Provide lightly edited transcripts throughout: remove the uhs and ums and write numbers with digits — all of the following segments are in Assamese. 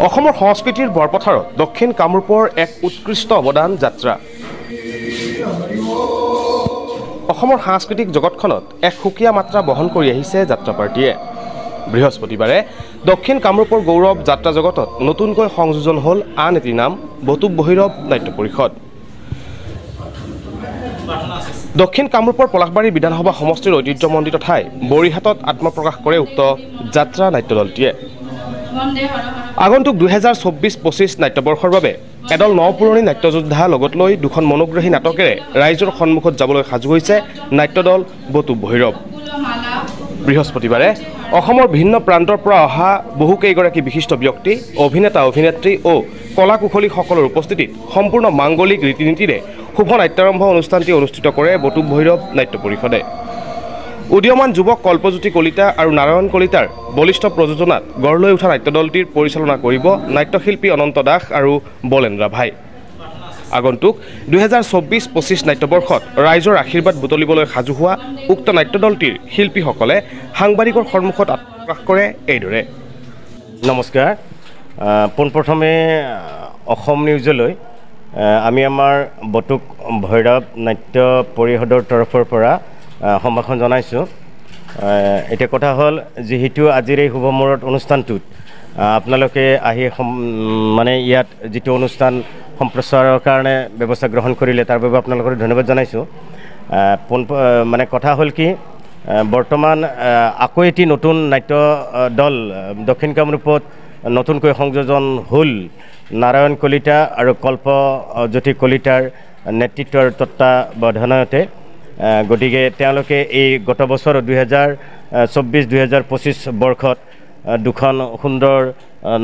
অসমৰ সংস্কৃতিৰ বৰপথাৰত দক্ষিণ কামৰূপৰ এক উৎকৃষ্ট অৱদান যাত্ৰা। অসমৰ সাংস্কৃতিক জগতখনত এক সুকীয়া মাত্ৰা বহন কৰি আহিছে যাত্ৰা পাৰ্টিয়ে। বৃহস্পতিবাৰে দক্ষিণ কামৰূপৰ গৌৰৱ যাত্ৰা জগতত নতুনকৈ সংযোজন হ'ল আন এটি নাম বটুক ভৈৰৱ নাট্য পৰিষদ। দক্ষিণ কামৰূপৰ পলাশবাৰী বিধানসভা সমষ্টিৰ ঐতিহ্যমণ্ডিত ঠাই বৰিহাটত আত্মপ্ৰকাশ কৰে উক্ত যাত্ৰা নাট্য দলটিয়ে। আগন্তুক 2024-25 নাট্যবৰ্ষৰ বাবে এদল নপুৰণি নাট্যযোদ্ধা লগত লৈ দুখন মনোগ্ৰাহী নাটকেৰে ৰাইজৰ সন্মুখত যাবলৈ সাজু হৈছে নাট্যদল বটুক ভৈৰৱ। বৃহস্পতিবাৰে অসমৰ ভিন্ন প্ৰান্তৰ পৰা অহা বহুকেইগৰাকী বিশিষ্ট ব্যক্তি, অভিনেতা অভিনেত্ৰী ও কলা কুশলীসকলৰ উপস্থিতিত সম্পূৰ্ণ মাংগলিক ৰীতি নীতিৰে শুভ নাট্যাৰম্ভ অনুষ্ঠানটি অনুষ্ঠিত কৰে বটুক ভৈৰৱ নাট্য পৰিষদে। উদীয়মান যুৱক কল্পজ্যোতি কলিতা আৰু নাৰায়ণ কলিতাৰ বলিষ্ঠ প্ৰযোজনাত গঢ় লৈ উঠা নাট্যদলটিৰ পৰিচালনা কৰিব নাট্যশিল্পী অনন্ত দাস আৰু বলেন ৰাভাই। আগন্তুক 2024-25 নাট্যবৰ্ষত ৰাইজৰ আশীৰ্বাদ বুটলিবলৈ সাজু হোৱা উক্ত নাট্যদলটিৰ শিল্পীসকলে সাংবাদিকৰ সন্মুখত আত্মপ্ৰকাশ কৰে এইদৰে। নমস্কাৰ। পোনপ্ৰথমে অসম নিউজলৈ আমি আমাৰ বটুক ভৈৰৱ নাট্য পৰিষদৰ তৰফৰ পৰা সম্ভাষণ জনাইছোঁ। এতিয়া কথা হ'ল, যিহেতু আজিৰ এই শুভ মুহূৰ্ত অনুষ্ঠানটোত আপোনালোকে আহি মানে ইয়াত যিটো অনুষ্ঠান সম্প্ৰচাৰৰ কাৰণে ব্যৱস্থা গ্ৰহণ কৰিলে তাৰ বাবে আপোনালোকক ধন্যবাদ জনাইছোঁ। মানে কথা হ'ল কি, বৰ্তমান আকৌ এটি নতুন নাট্য দল দক্ষিণ কামৰূপত নতুনকৈ সংযোজন হ'ল নাৰায়ণ কলিতা আৰু কল্পজ্যোতি কলিতাৰ নেতৃত্বৰ তত্ত্বাৱধানতে। গতিকে তেওঁলোকে এই গত বছৰ 2024-2025 বৰ্ষত দুখন সুন্দৰ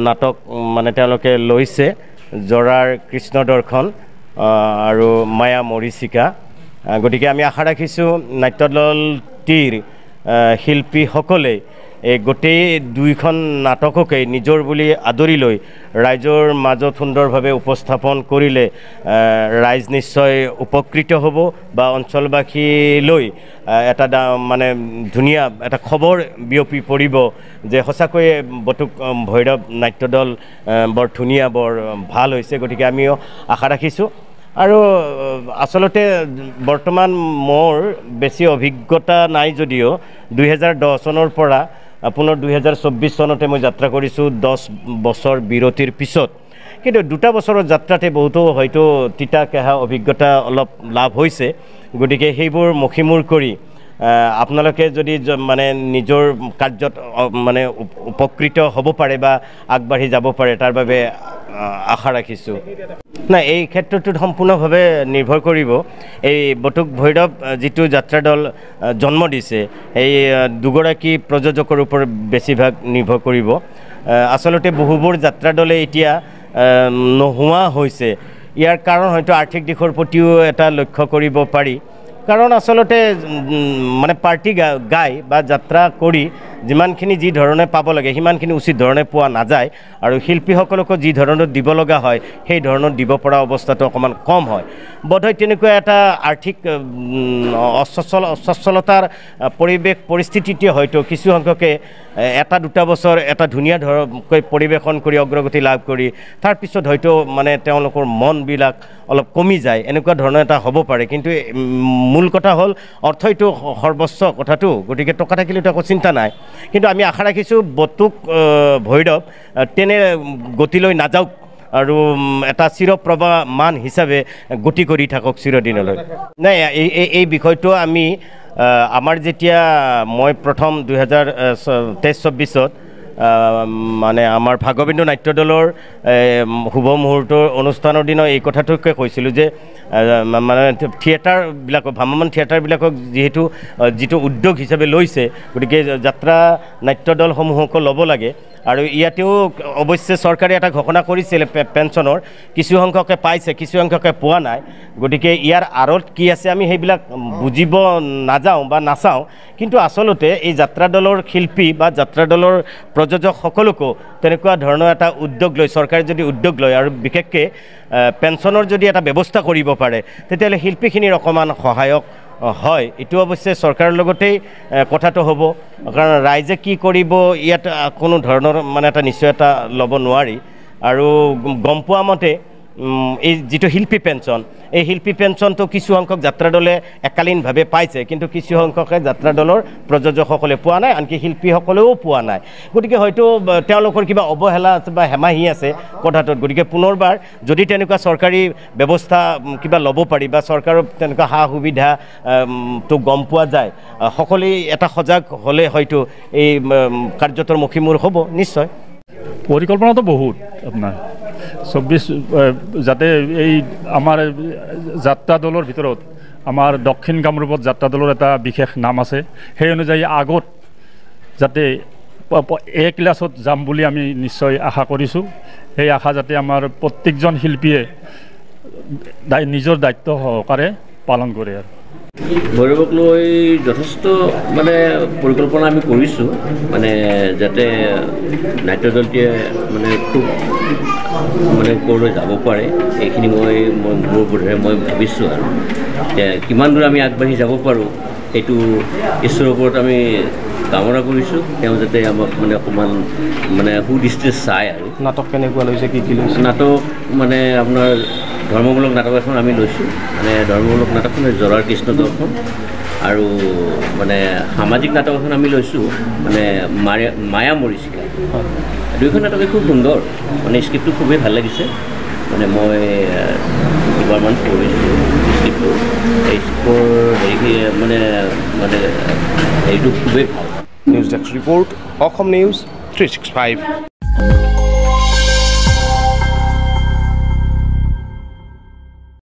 নাটক মানে তেওঁলোকে লৈছে, জৰাৰ কৃষ্ণ দৰ্শন আৰু মায়া মৰিচিকা। গতিকে আমি আশা ৰাখিছোঁ নাট্যদলটিৰ শিল্পীসকলে এই গোটেই দুইখন নাটককে নিজৰ বুলি আদৰি লৈ ৰাইজৰ মাজত সুন্দৰভাৱে উপস্থাপন কৰিলে ৰাইজ নিশ্চয় উপকৃত হ'ব বা অঞ্চলবাসীলৈ এটা মানে ধুনীয়া এটা খবৰ বিয়পি পৰিব যে সঁচাকৈয়ে বটুক ভৈৰৱ নাট্যদল বৰ ধুনীয়া, বৰ ভাল হৈছে। গতিকে আমিও আশা ৰাখিছোঁ। আৰু আচলতে বৰ্তমান মোৰ বেছি অভিজ্ঞতা নাই যদিও 2010 চনৰ পৰা পুনৰ 2024 চনতে মই যাত্ৰা কৰিছোঁ, 10 বছৰ বিৰতিৰ পিছত। কিন্তু 2টা বছৰৰ যাত্ৰাতে বহুতো হয়তো তিতা কেহা অভিজ্ঞতা অলপ লাভ হৈছে। গতিকে সেইবোৰ মষিমূৰ কৰি আপোনালোকে যদি মানে নিজৰ কাৰ্যত মানে উপকৃত হ'ব পাৰে বা আগবাঢ়ি যাব পাৰে তাৰ বাবে আশা ৰাখিছোঁ। নাই, এই ক্ষেত্ৰটোত সম্পূৰ্ণভাৱে নিৰ্ভৰ কৰিব এই বটুক ভৈৰৱ যিটো যাত্ৰা দল জন্ম দিছে এই দুগৰাকী প্ৰযোজকৰ ওপৰত বেছিভাগ নিৰ্ভৰ কৰিব। আচলতে বহুবোৰ যাত্ৰা দলে এতিয়া নোহোৱা হৈছে। ইয়াৰ কাৰণ হয়তো আৰ্থিক দিশৰ প্ৰতিও এটা লক্ষ্য কৰিব পাৰি। কাৰণ আচলতে মানে পাৰ্টি গাই বা যাত্ৰা কৰি যিমানখিনি যি ধৰণে পাব লাগে সিমানখিনি উচিত ধৰণে পোৱা নাযায়, আৰু শিল্পীসকলকো যি ধৰণত দিব লগা হয় সেই ধৰণত দিব পৰা অৱস্থাটো অকণমান কম হয়। বোধহয় তেনেকুৱা এটা আৰ্থিক অস্বচ্ছলতাৰ পৰিস্থিতিতে হয়তো কিছুসংখ্যকে 1-2টা বছৰ এটা ধুনীয়া ধৰণকৈ পৰিৱেশন কৰি অগ্ৰগতি লাভ কৰি তাৰপিছত হয়তো মানে তেওঁলোকৰ মনবিলাক অলপ কমি যায়, এনেকুৱা ধৰণৰ এটা হ'ব পাৰে। কিন্তু মূল কথা হ'ল অৰ্থইটো সৰ্বোচ্চ কথাটো, গতিকে টকা থাকিলেতো একো চিন্তা নাই। কিন্তু আমি আশা ৰাখিছোঁ বটুক ভৈৰৱ তেনে গতিলৈ নাযাওক আৰু এটা চিৰপ্ৰভা মান হিচাপে গতি কৰি থাকক চিৰদিনলৈ। নাই, এই বিষয়টো আমি আমাৰ যেতিয়া মই প্ৰথম 2023-24 মানে আমাৰ ভাগবিন্দু নাট্যদলৰ শুভ মুহূৰ্তৰ অনুষ্ঠানৰ দিনা এই কথাটোকে কৈছিলোঁ যে মানে থিয়েটাৰবিলাকক, ভ্ৰাম্যমাণ থিয়েটাৰবিলাকক যিটো উদ্যোগ হিচাপে লৈছে, গতিকে যাত্ৰা নাট্যদলসমূহকো ল'ব লাগে। আৰু ইয়াতেও অৱশ্যে চৰকাৰে এটা ঘোষণা কৰিছিলে পেঞ্চনৰ, কিছুসংখ্যকে পাইছে, কিছুসংখ্যকে পোৱা নাই। গতিকে ইয়াৰ আঁৰত কি আছে আমি সেইবিলাক বুজিব নাযাওঁ বা নাচাওঁ। কিন্তু আচলতে এই যাত্ৰা দলৰ শিল্পী বা যাত্ৰা দলৰ প্ৰযোজকসকলকো তেনেকুৱা ধৰণৰ এটা উদ্যোগ লৈ, চৰকাৰে যদি উদ্যোগ লয় আৰু বিশেষকৈ পেঞ্চনৰ যদি এটা ব্যৱস্থা কৰিব পাৰে তেতিয়াহ'লে শিল্পীখিনিৰ অকণমান সহায়ক হয়। এটো অবশ্যই সৰকাৰেৰ লগতেই কথাটো হ'ব, কাৰণ ৰাইজে কি কৰিব ইয়াত কোনো ধৰণৰ মানে এটা নিশ্চয়তা ল'ব নোৱাৰি। আৰু গম পোৱা মতে এই যিটো শিল্পী পেঞ্চন এই শিল্পী পেঞ্চনটো কিছু সংখ্যক যাত্ৰা দলে একালীনভাৱে পাইছে কিন্তু কিছু সংখ্যকে যাত্ৰা দলৰ প্ৰযোজকসকলে পোৱা নাই আনকি শিল্পীসকলেও পোৱা নাই গতিকে হয়তো তেওঁলোকৰ কিবা অৱহেলা আছে বা হেমাহি আছে কথাটোত গতিকে পুনৰবাৰ যদি তেনেকুৱা চৰকাৰী ব্যৱস্থা কিবা ল'ব পাৰি বা চৰকাৰৰ তেনেকুৱা সা সুবিধা তো গম পোৱা যায় সকলোৱে এটা সজাগ হ'লে হয়তো এই কাৰ্যটোৰ মুখীমূৰ হ'ব নিশ্চয় পৰিকল্পনাটো বহুত আপোনাৰ 24 যাতে এই আমাৰ যাত্ৰা দলৰ ভিতৰত আমাৰ দক্ষিণ কামৰূপত যাত্ৰা দলৰ এটা বিশেষ নাম আছে সেই অনুযায়ী আগত যাতে এ ক্লাছত যাম বুলি আমি নিশ্চয় আশা কৰিছোঁ সেই আশা যাতে আমাৰ প্ৰত্যেকজন শিল্পীয়ে নিজৰ দায়িত্ব সহকাৰে পালন কৰে আৰু ভৈৰৱক লৈ যথেষ্ট মানে পৰিকল্পনা আমি কৰিছোঁ মানে যাতে নাট্যদলটিয়ে মানে খুব মানে ক'লৈ যাব পাৰে এইখিনি মোৰ বোধেৰে মই ভাবিছোঁ আৰু কিমান দূৰ আমি আগবাঢ়ি যাব পাৰোঁ সেইটো ঈশ্বৰৰ ওপৰত আমি কামনা কৰিছোঁ তেওঁ যাতে আমাক মানে অকণমান মানে সুদৃষ্টিৰে চায় আৰু নাটক কেনেকুৱা লৈছে কি লৈছে নাটক মানে আপোনাৰ ধৰ্মমূলক নাটক এখন আমি লৈছোঁ মানে ধৰ্মমূলক নাটকখন জৰাৰ কৃষ্ণ দৰ্শন আৰু মানে সামাজিক নাটক এখন আমি লৈছোঁ মানে মায়া মৰিচিকা দুইখন নাটকে খুব সুন্দৰ মানে স্ক্ৰিপ্টটো খুবেই ভাল লাগিছে মানে মই দুবাৰমান পঢ়িছোঁ স্ক্ৰিপ্টটো এই স্ক্ৰিপ্টৰ হেৰি মানে হেৰিটো খুবেই ভাল news desk report Assam news 365